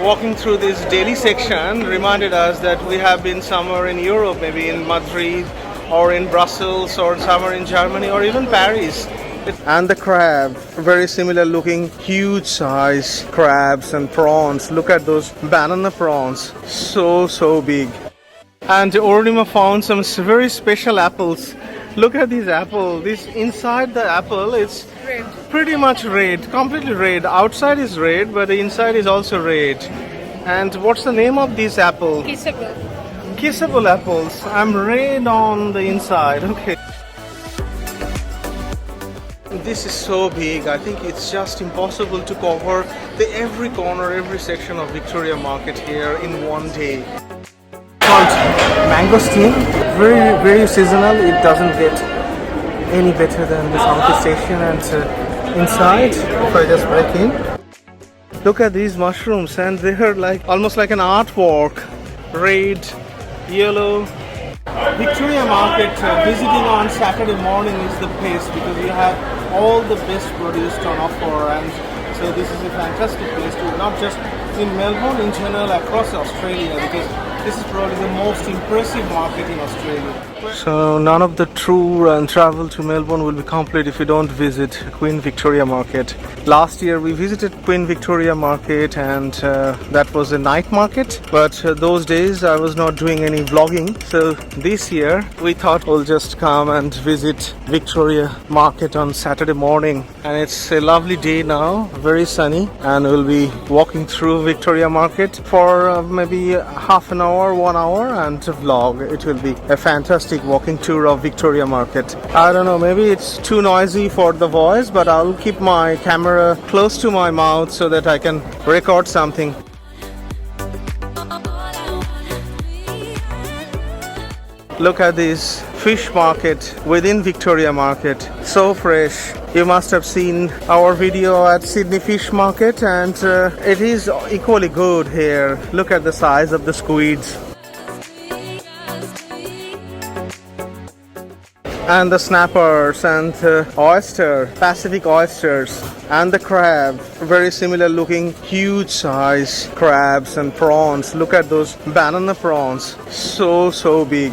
walking through this deli section reminded us that we have been somewhere in Europe, maybe in Madrid or in Brussels or somewhere in Germany or even Paris. And the crab, very similar looking, huge size crabs and prawns. Look at those banana prawns, so big. And Ornima found some very special apples. Look at these apples. This inside the apple, it's Red. pretty much red, completely red. Outside is red, but the inside is also red. And what's the name of this apple? Kissable. Kissable apples. I'm red on the inside. Okay. This is so big. I think it's just impossible to cover every corner, every section of Victoria Market here in one day. Called Mangosteen. Very seasonal. It doesn't get any better than the Southeast Asian. And inside, if I just break in, look at these mushrooms, and they're like almost like an artwork. Red, yellow. Victoria Market visiting on Saturday morning is the place because you have all the best produce on offer, and so this is a fantastic place to not just in Melbourne, in general across Australia, because this is probably the most impressive market in Australia. So none of the tour and travel to Melbourne will be complete if you don't visit Queen Victoria Market. Last year we visited Queen Victoria Market, and that was a night market, but those days I was not doing any vlogging. So this year we thought we'll just come and visit Victoria Market on Saturday morning, and it's a lovely day now, very sunny, and we'll be walking through Victoria Market for maybe half an hour, 1 hour, and to vlog. It will be a fantastic walking tour of Victoria Market. I don't know, maybe it's too noisy for the voice, but I'll keep my camera close to my mouth so that I can record something. Look at this fish market within Victoria Market, so fresh. You must have seen our video at Sydney Fish Market, and it is equally good here. Look at the size of the squids. And the snappers and oyster, Pacific oysters, and the crab, very similar looking, huge size crabs and prawns. Look at those banana prawns, so big.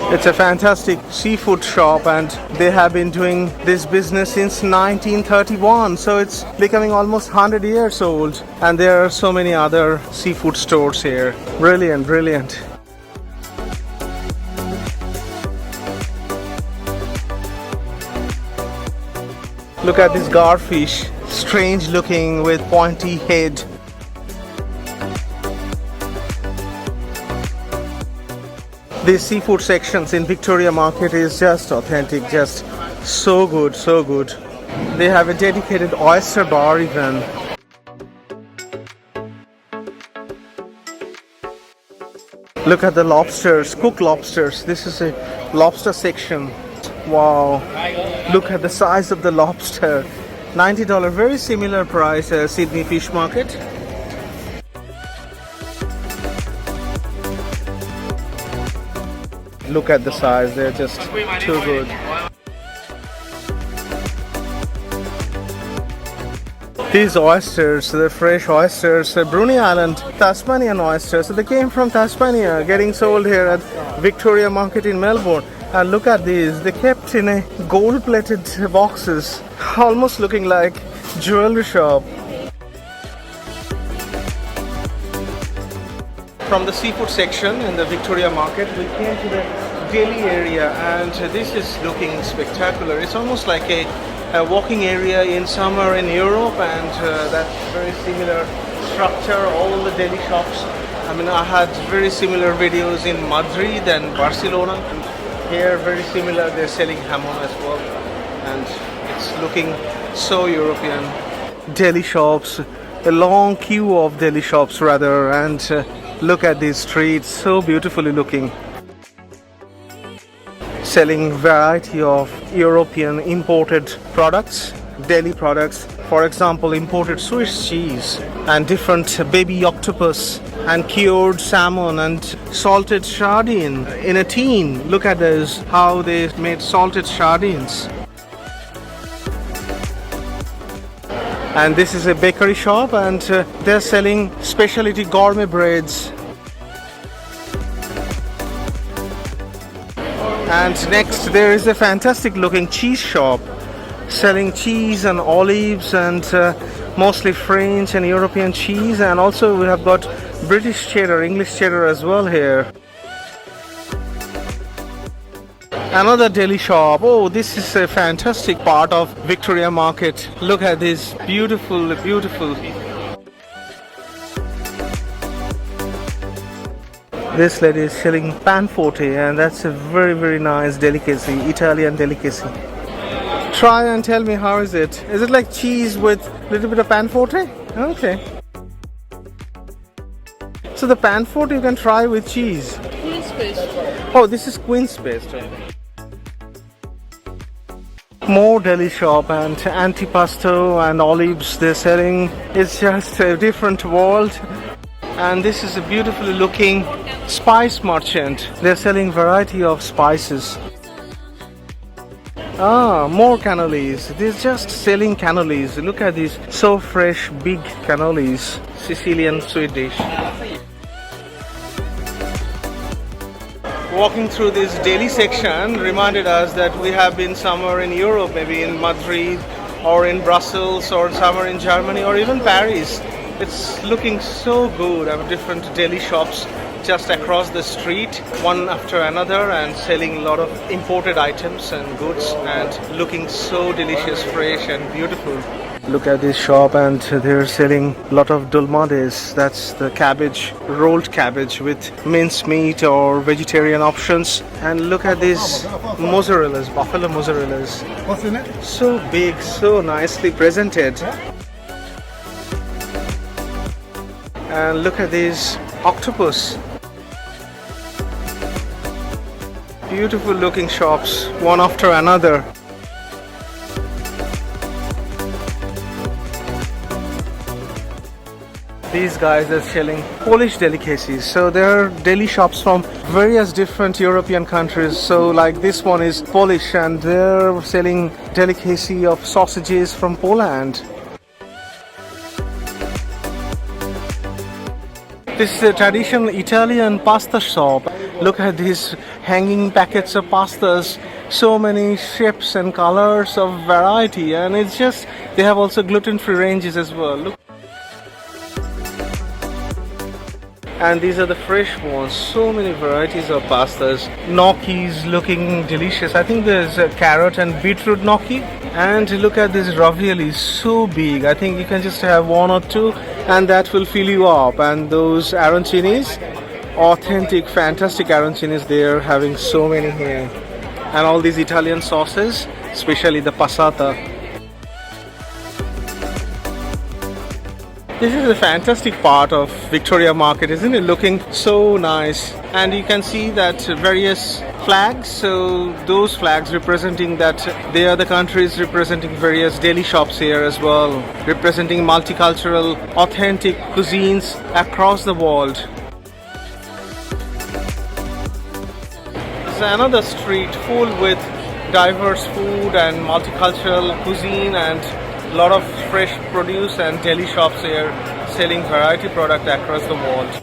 It's a fantastic seafood shop, and they have been doing this business since 1931, so it's becoming almost 100 years old, and there are so many other seafood stores here. Brilliant. Look at this garfish, strange looking with pointy head. These seafood sections in Victoria Market is just authentic, just so good. They have a dedicated oyster bar even. Look at the lobsters, cooked lobsters. This is a lobster section. Wow, look at the size of the lobster. $90, very similar price as Sydney Fish Market. Look at the size, they're just too good. These oysters, the fresh oysters, Bruny Island, Tasmanian oysters. So they came from Tasmania, getting sold here at Victoria Market in Melbourne. And look at these, they kept in a gold-plated boxes, almost looking like jewelry shop. From the seafood section in the Victoria Market, we came to the deli area, and this is looking spectacular. It's almost like a walking area in somewhere in Europe, and that very similar structure, all the deli shops. I mean, I had very similar videos in Madrid and Barcelona, and here very similar, they're selling hamon as well, and it's looking so European. Deli shops, a long queue of deli shops rather, and look at these streets, so beautifully looking. Selling variety of European imported products, deli products. For example, imported Swiss cheese and different baby octopus and cured salmon and salted sardine in a tin. Look at those, how they made salted sardines. And this is a bakery shop, and they're selling specialty gourmet breads. And next there is a fantastic looking cheese shop selling cheese and olives and mostly French and European cheese, and also we have got British cheddar, English cheddar as well here. Another deli shop. Oh, this is a fantastic part of Victoria Market. Look at this, beautiful, beautiful. This lady is selling Panforte, and that's a very, very nice delicacy, Italian delicacy. Try and tell me, how is it? Is it like cheese with a little bit of Panforte? Okay. So the Panforte you can try with cheese. Quince paste. Oh, this is Quince paste. More deli shop and antipasto and olives they're selling. It's just a different world. And this is a beautifully looking spice merchant. They're selling variety of spices. Ah, more cannolis. They're just selling cannolis. Look at these, so fresh, big cannolis. Sicilian sweet dish. Walking through this deli section reminded us that we have been somewhere in Europe, maybe in Madrid or in Brussels or somewhere in Germany or even Paris. It's looking so good. I have different deli shops just across the street, one after another, and selling a lot of imported items and goods, and looking so delicious, fresh and beautiful. Look at this shop, and they're selling a lot of Dolmades. That's the cabbage, rolled cabbage with minced meat or vegetarian options. And look at these mozzarellas, buffalo mozzarellas. What's in it? So big, so nicely presented. And look at these octopus. Beautiful looking shops, one after another. These guys are selling Polish delicacies. So there are deli shops from various different European countries. So like this one is Polish, and they're selling delicacy of sausages from Poland. This is a traditional Italian pasta shop. Look at these hanging packets of pastas. So many shapes and colors of variety, and it's just, they have also gluten-free ranges as well. Look. And these are the fresh ones. So many varieties of pastas. Gnocchis looking delicious. I think there's a carrot and beetroot gnocchi. And look at this ravioli, so big. I think you can just have one or two and that will fill you up. And those arancinis, authentic, fantastic arancinis, they're having so many here. And all these Italian sauces, especially the passata. This is a fantastic part of Victoria Market, isn't it? Looking so nice. And you can see that various flags, so those flags representing that they are the countries representing various deli shops here as well, representing multicultural, authentic cuisines across the world. There's another street full with diverse food and multicultural cuisine, and a lot of fresh produce and deli shops here selling variety product across the world.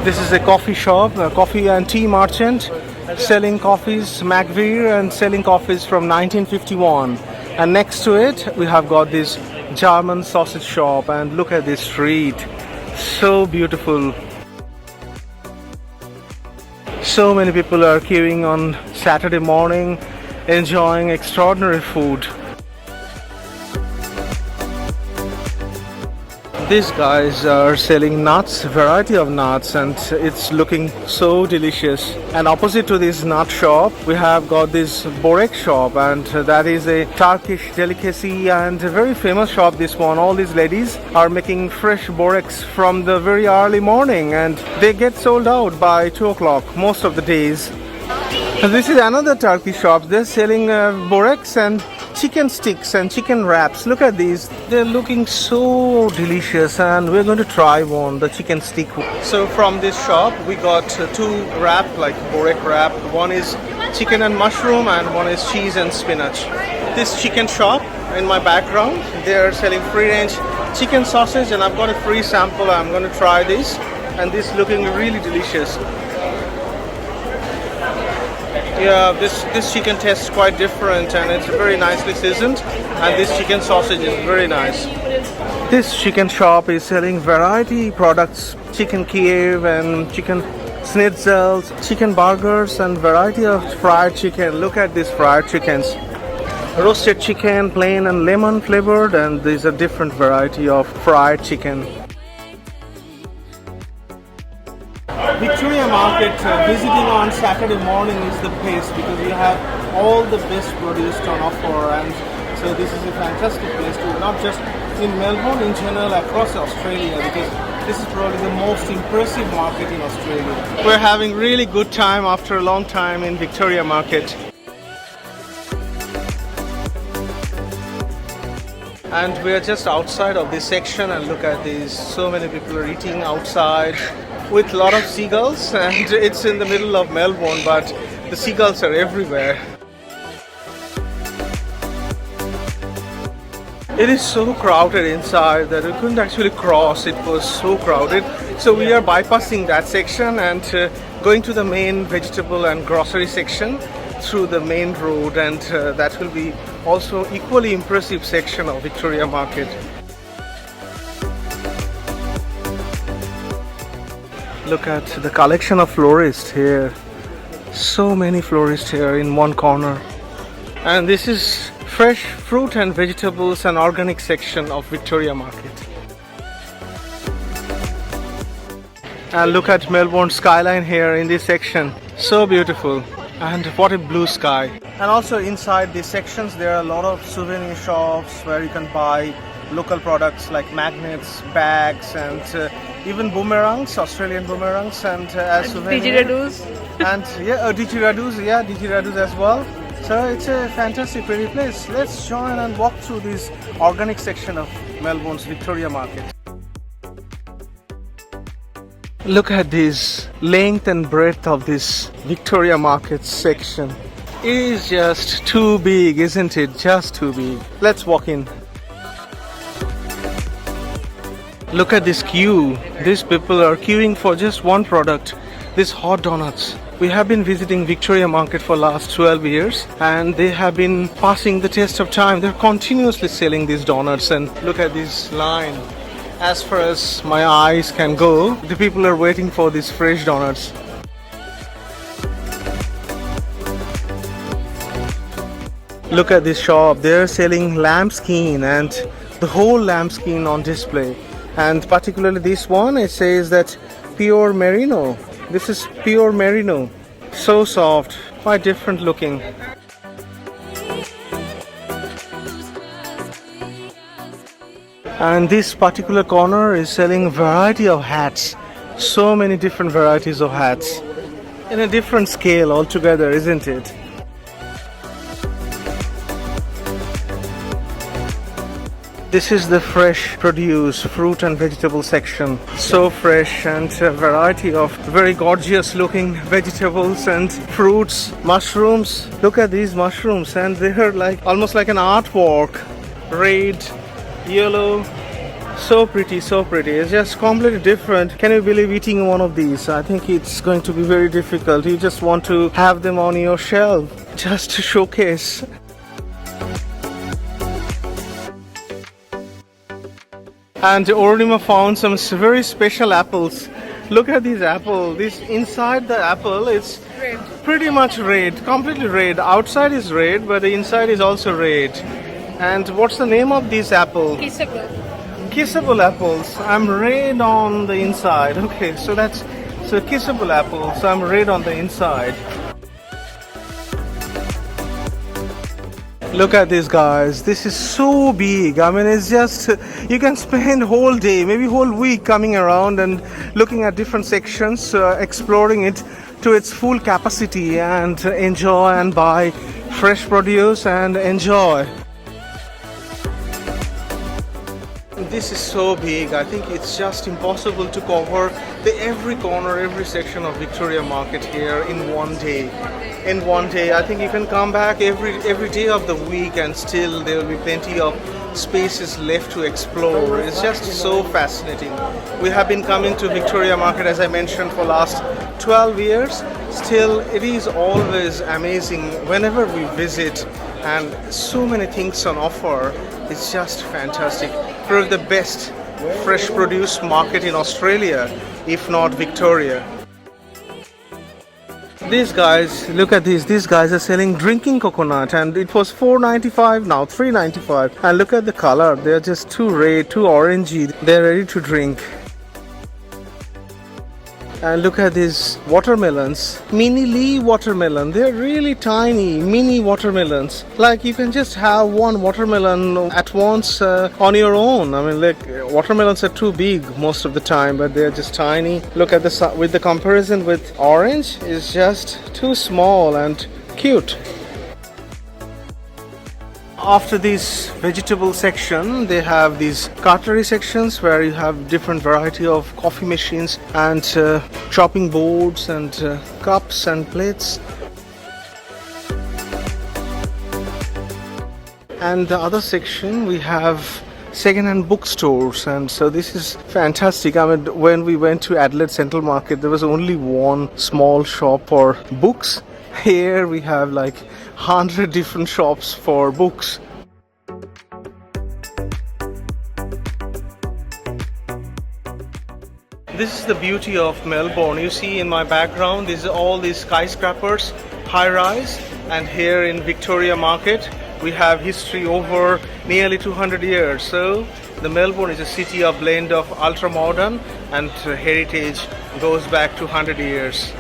This is a coffee shop, a coffee and tea merchant selling coffees, McVeer, and selling coffees from 1951. And next to it we have got this German sausage shop, and look at this street, so beautiful. So many people are queuing on Saturday morning enjoying extraordinary food. These guys are selling nuts, variety of nuts, and it's looking so delicious. And opposite to this nut shop, we have got this Borek shop, and that is a Turkish delicacy and a very famous shop, this one. All these ladies are making fresh Boreks from the very early morning, and they get sold out by 2 o'clock most of the days. And this is another Turkish shop. They're selling Boreks and chicken sticks and chicken wraps. Look at these, they're looking so delicious, and we're going to try one, the chicken stick. So from this shop we got two wrap, like Borek wrap. One is chicken and mushroom and one is cheese and spinach. this chicken shop in my background. They are selling free-range chicken sausage, and I've got a free sample. I'm going to try this, and this is looking really delicious. Yeah, this chicken tastes quite different, and it's very nicely seasoned, and this chicken sausage is very nice. This chicken shop is selling variety products, chicken Kiev and chicken schnitzels, chicken burgers, and variety of fried chicken. Look at these fried chickens. Roasted chicken, plain and lemon flavored, and there's a different variety of fried chicken. Victoria Market, visiting on Saturday morning is the best because you have all the best produce on offer, and so this is a fantastic place to, not just in Melbourne, in general across Australia, because this is probably the most impressive market in Australia. We're having really good time after a long time in Victoria Market. And we're just outside of this section, and look at these. So many people are eating outside with a lot of seagulls, and it's in the middle of Melbourne, but the seagulls are everywhere. It is so crowded inside that we couldn't actually cross. It was so crowded. So we are bypassing that section and going to the main vegetable and grocery section through the main road, and that will be also equally impressive section of Victoria Market. Look at the collection of florists here. So many florists here in one corner. And this is fresh fruit and vegetables and organic section of Victoria Market. And look at Melbourne skyline here in this section. So beautiful. And what a blue sky. And also inside these sections there are a lot of souvenir shops where you can buy local products like magnets, bags, and even boomerangs, Australian boomerangs, and as souvenirs. Didgeridoos. And didgeridoos as well. So it's a fantastic pretty place. Let's join and walk through this organic section of Melbourne's Victoria Market. Look at this length and breadth of this Victoria Market section. It is just too big, isn't it? Just too big. Let's walk in. Look at this queue. These people are queuing for just one product, this hot donuts. We have been visiting Victoria Market for last 12 years, and they have been passing the test of time. They're continuously selling these donuts, and look at this line. As far as my eyes can go, the people are waiting for these fresh donuts. Look at this shop. They're selling lambskin, and the whole lambskin on display. And particularly this one, it says that pure merino. This is pure merino. So soft, quite different looking. And this particular corner is selling a variety of hats. So many different varieties of hats. In a different scale altogether, isn't it? This is the fresh produce, fruit and vegetable section. So fresh, and a variety of very gorgeous looking vegetables and fruits, mushrooms. Look at these mushrooms, and they're like almost like an artwork. Red, yellow, so pretty, so pretty. It's just completely different. Can you believe eating one of these? I think it's going to be very difficult. You just want to have them on your shelf just to showcase. And Ornima found some very special apples. Look at these apples. This inside the apple, it's Red. pretty much red, completely red. Outside is red, but the inside is also red. And what's the name of this apple? Kissable apples. I'm red on the inside. Okay, so that's kissable apple. So I'm red on the inside. Look at this, guys. This is so big. I mean, it's just, you can spend whole day, maybe whole week coming around and looking at different sections, exploring it to its full capacity, and enjoy and buy fresh produce and enjoy. This is so big. I think it's just impossible to cover every corner, every section of Victoria Market here in one day. in one day. I think you can come back every day of the week and still there will be plenty of spaces left to explore. It's just so fascinating. We have been coming to Victoria Market, as I mentioned, for last 12 years. Still, it is always amazing whenever we visit, and so many things on offer. It's just fantastic. Probably the best fresh produce market in Australia, if not Victoria. These guys, look at these guys are selling drinking coconut, and it was $4.95, now $3.95. And look at the color, they're just too red, too orangey. They're ready to drink. And look at these watermelons, mini leaf watermelon. They're really tiny, mini watermelons. Like you can just have one watermelon at once on your own. I mean, like watermelons are too big most of the time, but they're just tiny. Look at the with the comparison with orange, is just too small and cute. After this vegetable section, they have these cutlery sections where you have different variety of coffee machines and chopping boards and cups and plates. And the other section we have second-hand bookstores, and so this is fantastic. I mean, when we went to Adelaide Central Market, there was only one small shop for books. Here we have like 100 different shops for books. This is the beauty of Melbourne. You see in my background, these are all these skyscrapers, high-rise, and here in Victoria Market we have history over nearly 200 years. So the Melbourne is a city of blend of ultra-modern and heritage goes back to 100 years.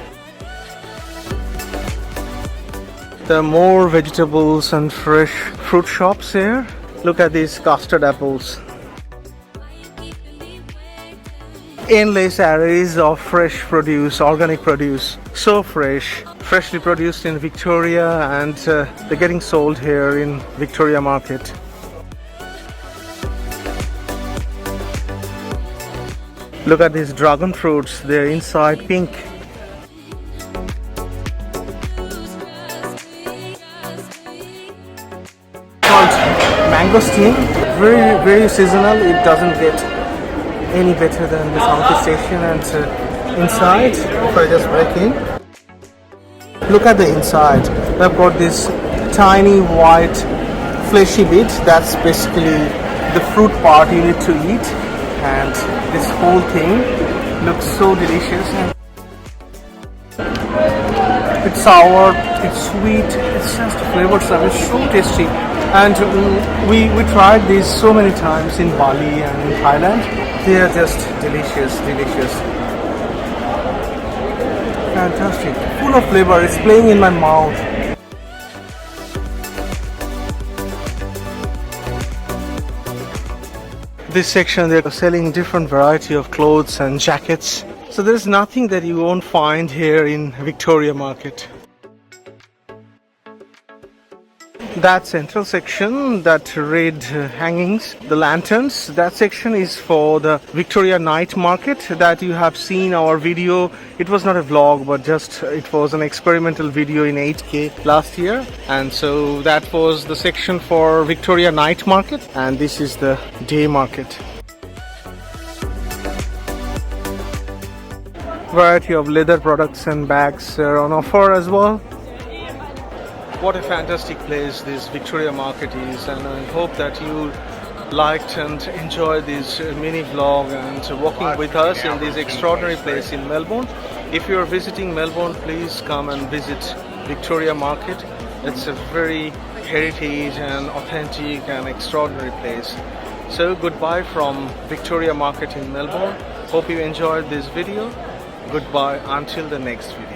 There are more vegetables and fresh fruit shops here. Look at these custard apples. Endless arrays of fresh produce, organic produce. So fresh, freshly produced in Victoria, and they're getting sold here in Victoria Market. Look at these dragon fruits, they're inside pink. Mangosteen, very seasonal. It doesn't get any better than the South Station. And inside, if I just break in, look at the inside. I've got this tiny white fleshy bit. That's basically the fruit part you need to eat, and this whole thing looks so delicious. It's sour, it's sweet, it's just flavored stuff. It's so tasty. And we tried these so many times in Bali and in Thailand. They are just delicious. Fantastic. Full of flavor. It's playing in my mouth. This section, they're selling different variety of clothes and jackets. So there's nothing that you won't find here in Victoria Market. That central section, that red hangings, the lanterns, that section is for the Victoria Night Market that you have seen our video. It was not a vlog, but just it was an experimental video in 8K last year. And so that was the section for Victoria Night Market, and this is the day market. Variety of leather products and bags are on offer as well. What a fantastic place this Victoria Market is, and I hope that you liked and enjoyed this mini vlog and walking with us in this extraordinary place in Melbourne. If you are visiting Melbourne, please come and visit Victoria Market. It's a very heritage and authentic and extraordinary place. So goodbye from Victoria Market in Melbourne. Hope you enjoyed this video. Goodbye until the next video.